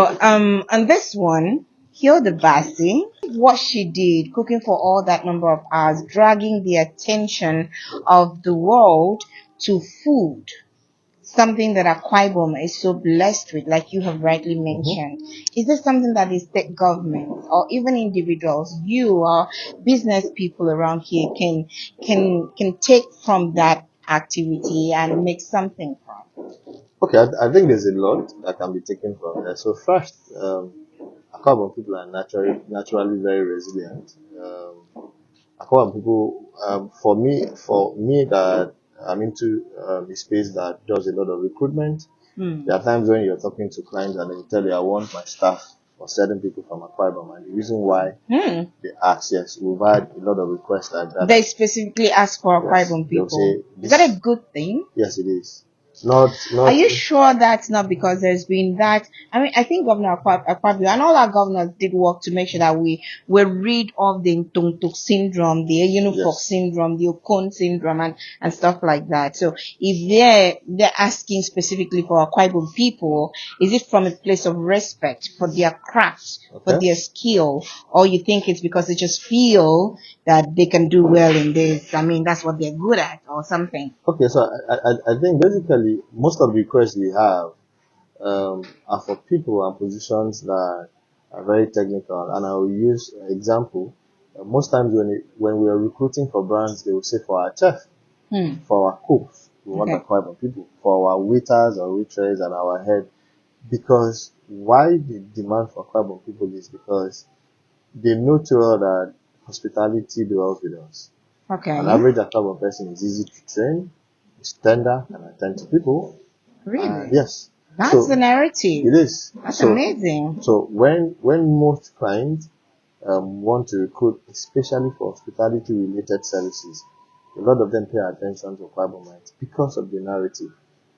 On this one, Hilda Baci, what she did, cooking for all that number of hours, dragging the attention of the world to food, something that Akwa Ibom is so blessed with, like you have rightly mentioned. Is this something that the state government or even individuals, you or business people around here can take from that activity and make something from? Okay, I think there's a lot that can be taken from there. So first, Akwa Ibom people are naturally very resilient. Akwa Ibom people, for me that I'm into a space that does a lot of recruitment. There are times when you're talking to clients and they tell you, I want my staff or certain people from Akwa Ibom, and the reason why they ask, yes, we've had a lot of requests like that. They specifically ask for Akwa Yes, Ibom they'll people. say Is that this. a good thing? Yes, it is. Not Are you sure that's not because there's been that? I mean, I think Governor Akpabio and all our governors did work to make sure that we were rid of the Ntung syndrome, the Unifok Yes. syndrome, the Okon syndrome, and stuff like that. So if they're asking specifically for Akwa Ibom people, is it from a place of respect for their craft, for Okay. their skill, or you think it's because they just feel that they can do well in this? I mean, that's what they're good at, or something. Okay, so I think basically most of the requests we have are for people and positions that are very technical. And I will use an example. Most times when we are recruiting for brands, they will say for our chef, for our cooks, we want Okay. Akwa Ibom people, for our waiters or waitress and our head. Because why the demand for Akwa Ibom people is because they know too well that hospitality dwells with us. Okay. An average Akwa Ibom person is easy to train, is tender, can attend to people. Really? Yes. That's So the narrative. it is. That's So amazing. so when most clients want to recruit, especially for hospitality related services, a lot of them pay attention to Akwa Ibom because of the narrative,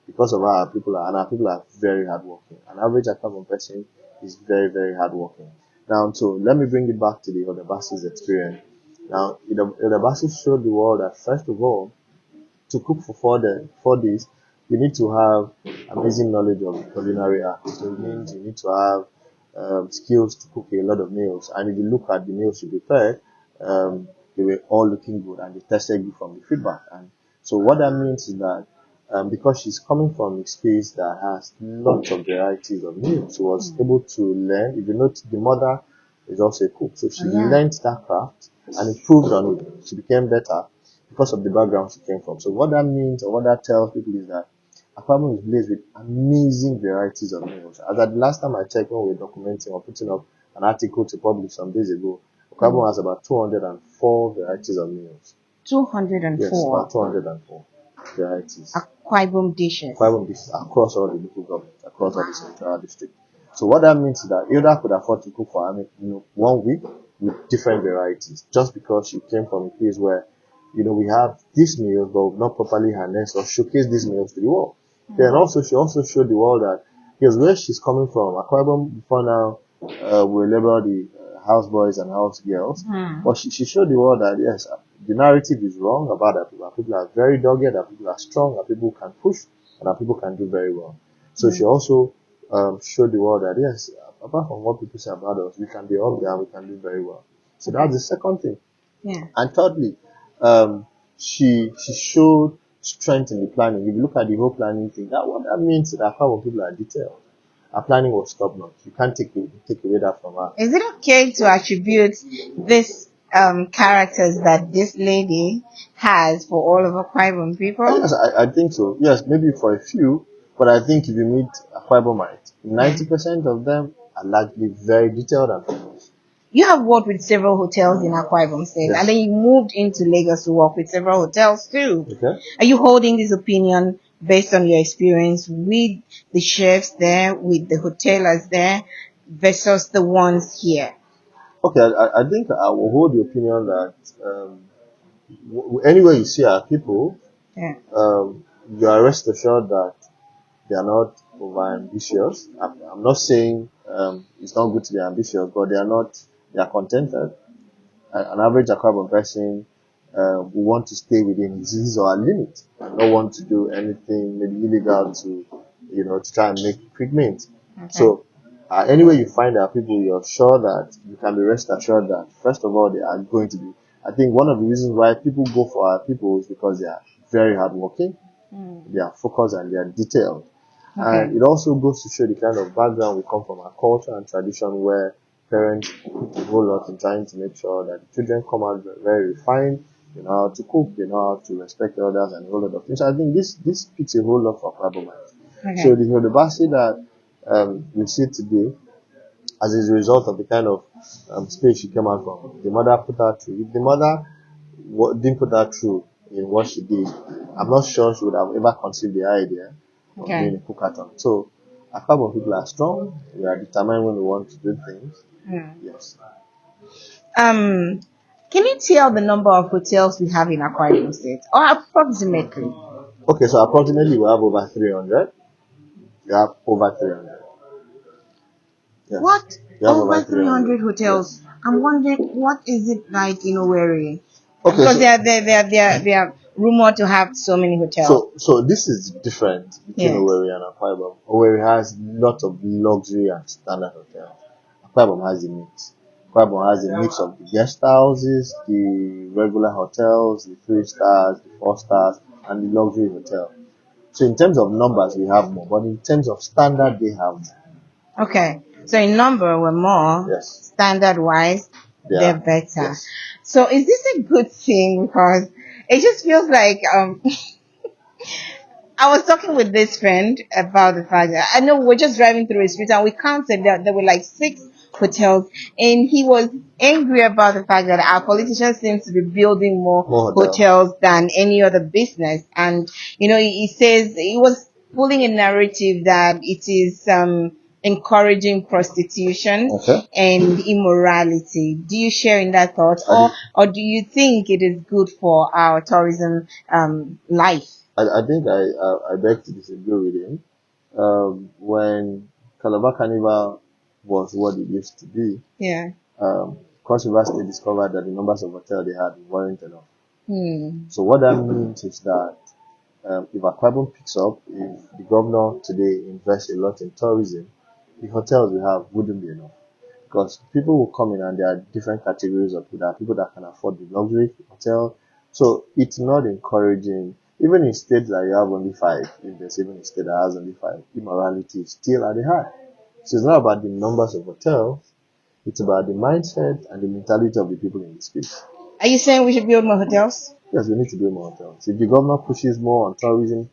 because of how our people are, and our people are very hardworking. An average Akwa Ibom person is very, very hardworking. Now, so let me bring it back to the Hilda Baci's experience. Now, Hilda Baci showed the world that first of all, to cook for 4 days, you need to have amazing knowledge of culinary art. So it means you need to have skills to cook a lot of meals. And if you look at the meals she prepared, they were all looking good and they tested good from the feedback. And so what that means is that because she's coming from a space that has lots of varieties of meals, she was able to learn. If you note, the mother is also a cook, so she learned that craft and improved on it. She became better because of the background she came from. So what that means or what that tells people is that Akwa Ibom is blessed with amazing varieties of meals. As at the last time I checked when we were documenting or putting up an article to publish some days ago, Akwa Ibom has about 204 varieties of meals. 204. Yes, about 204 varieties. Akwa Ibom dishes. Akwa Ibom dishes across all the local governments, across all the central districts. So what that means is that Hilda could afford to cook for 1 week with different varieties, just because she came from a place where we have these meals, but we've not properly harnessed or showcased these meals to the world. Then also, she also showed the world that here's where she's coming from. Akwa Ibom before now, we label the houseboys and house girls, but she showed the world that yes, the narrative is wrong about that people. Our people are very dogged, that people are strong, that people can push, and that people can do very well. So she also showed the world that yes, apart from what people say about us, we can be up there and we can do very well. So that's the second thing. Yeah. And thirdly, she showed strength in the planning. If you look at the whole planning thing, what that means is that how people are detailed. Our planning was top notch. You can't take away that from her. Is it okay to attribute this characters that this lady has for all of Akwa Ibom people? Yes, I think so. Yes, maybe for a few, but I think if you meet Akwa Ibomites, 90% of them are largely very detailed and focused. You have worked with several hotels in Akwa Ibom State, Yes. and then you moved into Lagos to work with several hotels too. Okay. Are you holding this opinion based on your experience with the chefs there, with the hotelers there, versus the ones here? Okay, I think I will hold the opinion that anywhere you see our people, Yeah. you are rest assured that they are not over ambitious. I'm not saying it's not good to be ambitious, but they are contented. An average Akwa Ibom person will want to stay within his or her limit and not want to do anything maybe illegal to try and make quick means. Okay. So Anywhere you find our people, you're sure that you can be rest assured that first of all they are going to be. I think one of the reasons why people go for our people is because they are very hardworking, they are focused, and they are detailed. And it also goes to show the kind of background we come from, our culture and tradition, where parents put a whole lot in trying to make sure that the children come out very refined. They know how to cook, they know how to respect elders, and a whole lot of things. So I think this speaks a whole lot for Clabomites. So the Baci that we see today, as a result of the kind of space she came out from, the mother put her through. If the mother didn't put her through in what she did, I'm not sure she would have ever conceived the idea of doing a Cook-A-Thon. So a couple of people are strong. We are determined when we want to do things. Yes. Can you tell the number of hotels we have in Akwa Ibom State, or approximately? Okay, so approximately we have over 300. We have over 300. Yes. What? We have Over 300 hotels? Yes. I'm wondering, what is it like in Owerri? Okay, Because so, they are rumored to have so many hotels. So this is different between Owerri and Akwa Ibom. Owerri has lots of luxury and standard hotels. Akwa Ibom has a mix. Akwa Ibom has a mix of the guest houses, the regular hotels, the 3 stars, the 4 stars, and the luxury hotel. So in terms of numbers, we have more, but in terms of standard, they have more. Okay, so in number we're more. Yes. Standard wise, they're better. Yes. So is this a good thing? Because it just feels like I was talking with this friend about the fact that I know we're just driving through a street and we counted that there were like 6 hotels, and he was angry about the fact that our politicians seem to be building more hotels than any other business. And he says he was pulling a narrative that it is encouraging prostitution and immorality. Do you share in that thought, or do you think it is good for our tourism life? I think I beg to disagree with him. When Calabar Carnival was what it used to be, Cross River State discovered that the numbers of hotels they had weren't enough. So what that means is that if Akwa Ibom picks up, if the governor today invests a lot in tourism, the hotels we have wouldn't be enough. Because people will come in and there are different categories of people. There are people that can afford the luxury hotel. So it's not encouraging. Even in states that you have only 5, if there's even a state that has only 5, immorality is still at the high. So it's not about the numbers of hotels, it's about the mindset and the mentality of the people in the space. Are you saying we should build more hotels? Yes, we need to build more hotels. If the governor pushes more on tourism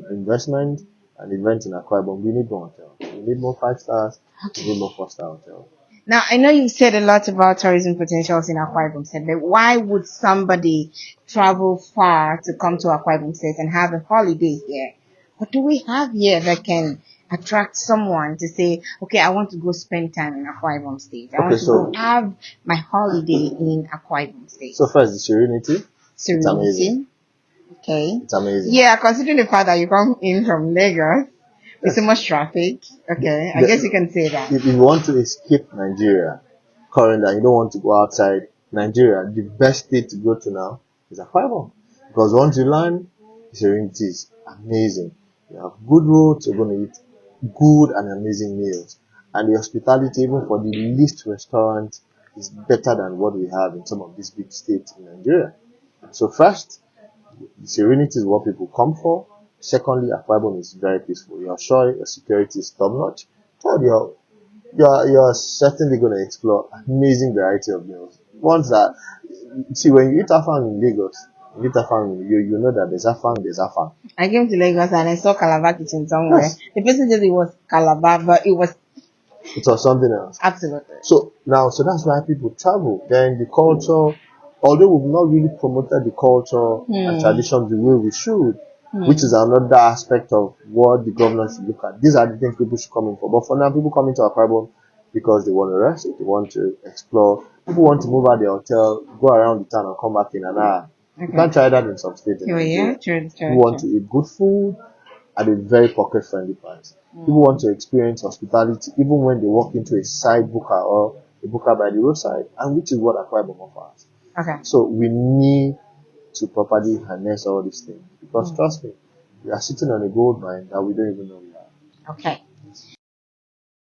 investment and events in Akwa Ibom, we need more hotels. We need more 5 stars, we need more 4-star hotels. Now, I know you've said a lot about tourism potentials in Akwa Ibom State, but why would somebody travel far to come to Akwa Ibom State and have a holiday here? What do we have here that can attract someone to say, okay, I want to go spend time in Akwa Ibom State. I want to go have my holiday in Akwa Ibom State. So first, the serenity. It's amazing. Okay. It's amazing. Yeah, considering the fact that you come in from Lagos with so much traffic. Okay, I guess you can say that. If you want to escape Nigeria, currently, you don't want to go outside Nigeria, the best state to go to now is Akwa Ibom. Because once you land, the serenity is amazing. You have good roads, you're going to eat good and amazing meals. And the hospitality, even for the least restaurant, is better than what we have in some of these big states in Nigeria. So first, the serenity is what people come for. Secondly, Akwa Ibom is very peaceful. You're sure your security is top notch. Third, you're certainly going to explore amazing variety of meals. Ones that, see, when you eat Affeh in Lagos, you know that there's Affeh. I came to Lagos and I saw Calabar kitchen somewhere. Yes. The person said it was Calabar, but it was something else. Absolutely. So that's why people travel. Then the culture, although we've not really promoted the culture and traditions the way we should, which is another aspect of what the government should look at. These are the things people should come in for. But for now, people come into Akwa Ibom because they want to rest, they want to explore. People want to move out their hotel, go around the town and come back in an hour. You can't try that in some states. People want to eat good food at a very pocket-friendly price. People want to experience hospitality even when they walk into a side buka or a buka by the roadside, and which is what Akwa Ibom offers. Okay. So we need to properly harness all these things, because trust me, we are sitting on a gold mine that we don't even know we have. Okay.